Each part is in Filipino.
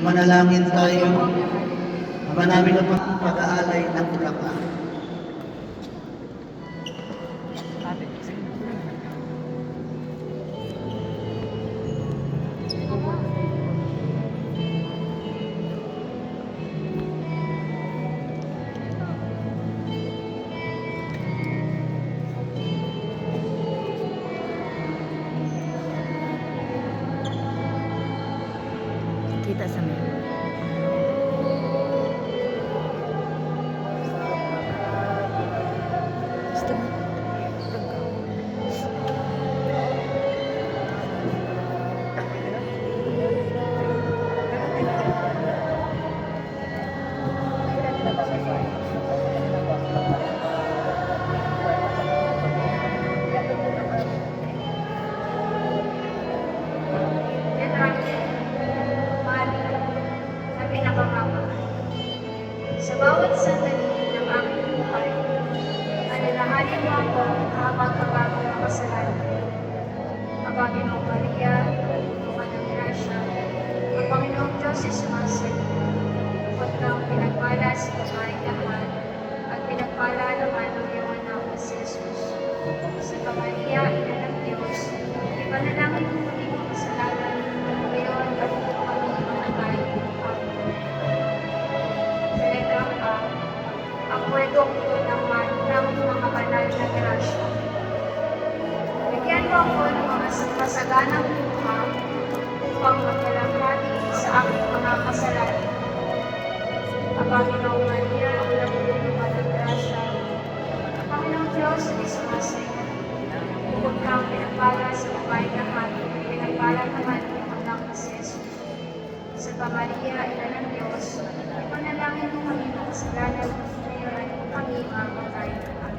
Manalangin tayo. Ama namin ang pag-aalay ng bulaklak. Kita sa mga. Gusto mo? Sa bawat sandali ng aking buhay, alalahanin mo ako habang aking mga kasalanan. Ang Panginoong Maria, Tuwa ng Grasya, ang Panginoong Diyos ay sumasayo. Huwag kang pinagpala sa babaeng lahat, at pinagpala naman ang iyong anak na si Jesus. Santa Maria, Ina ng Diyos, ipanalangin mo kami mga kasalanan, ngayon at kung kami mamatay. Ang puwedokto naman ng mga banal na grasya. Bigyan mo ako ng mga masaganang buha upang magkalamhati sa aking mga kasalanan. Ang Panginoong Maria, ang napupunuan ng grasya, ang Panginoong Diyos ay sumasayo. Bukod kang pinagpala sa babaeng lahat, pinagpala naman ang anak na si Jesus. Santa Maria, Ina ng Diyos, ipanalangin mo kami ng kasalanan ngayon at kami mamatay naman.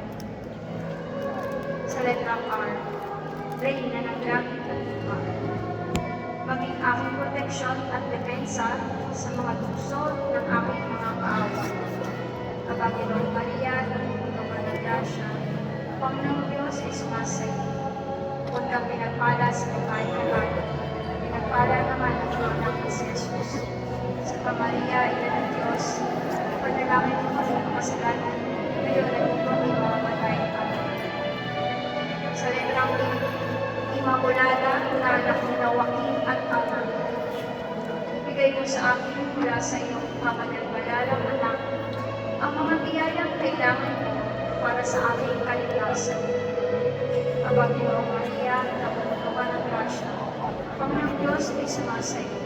Sa letrang R, Reyna ng langit at lupa, maging aking proteksyon at depensa sa mga tukso ng aking mga kaaway. Ang Panginoong Maria, Tuwa ng Grasya, ang Panginoong Diyos ay sumasayo. Huwag kang pinagpala sa babaeng lahat, pinagpala naman ang iyong anak na si Jesus. Santa Maria, Ina ng Diyos, ipanalangin mo kami ng kasalanan, ngayon at kung kami mamamatay naman. Sa letrang D, Immaculada, na anak ni Joaquin at Ana, ibigay mo sa akin mula sa iyong kapanagpalalang anak ang mga biyayang kailangan ko para sa aking kaligtasan. Ang Panginoong Maria, napupunuan ng grasya, ang Panginoong Diyos ay sumasayo.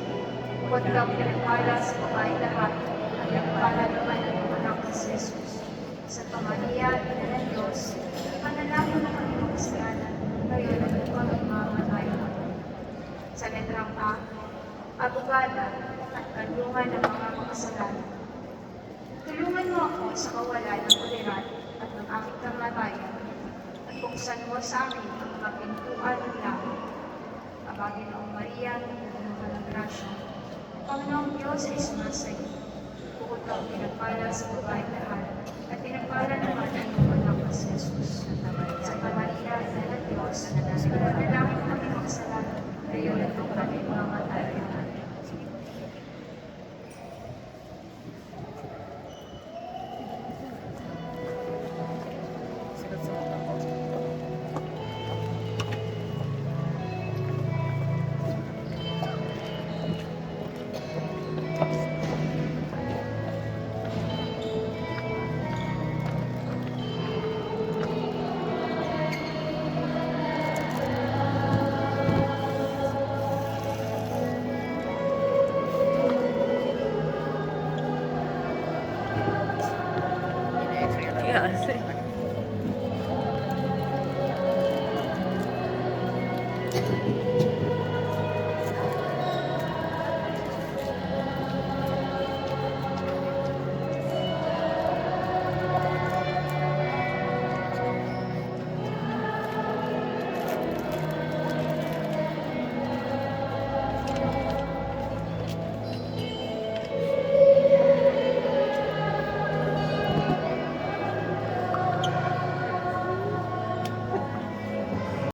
Huwag kang pinagpala sa babaeng lahat, at pinagpala naman ang iyong anak na si Jesus. Santa Maria, Ina ng Diyos, ipanalangin mo kami ng kasalanan, ngayon at kung kami mamamatay naman. Sa letrang A, abogada at kanlungan ng mga makasalanan. Tulungan mo ako sa kawalan ng uliran at ng aking kamatayan, at buksan mo sa akin ang mga pintuan ng langit. Ang Panginoong Maria, Tuwa ng Grasya, ang Panginoong Diyos ay sumasayo. Bukod kang pinagpala sa babaeng lahat, at pinagpala naman ang iyong anak na si Jesus. Santa Maria, Ina ng Diyos, ipanalangin kami mga kasalanan, ngayon at kung kami mamamatay.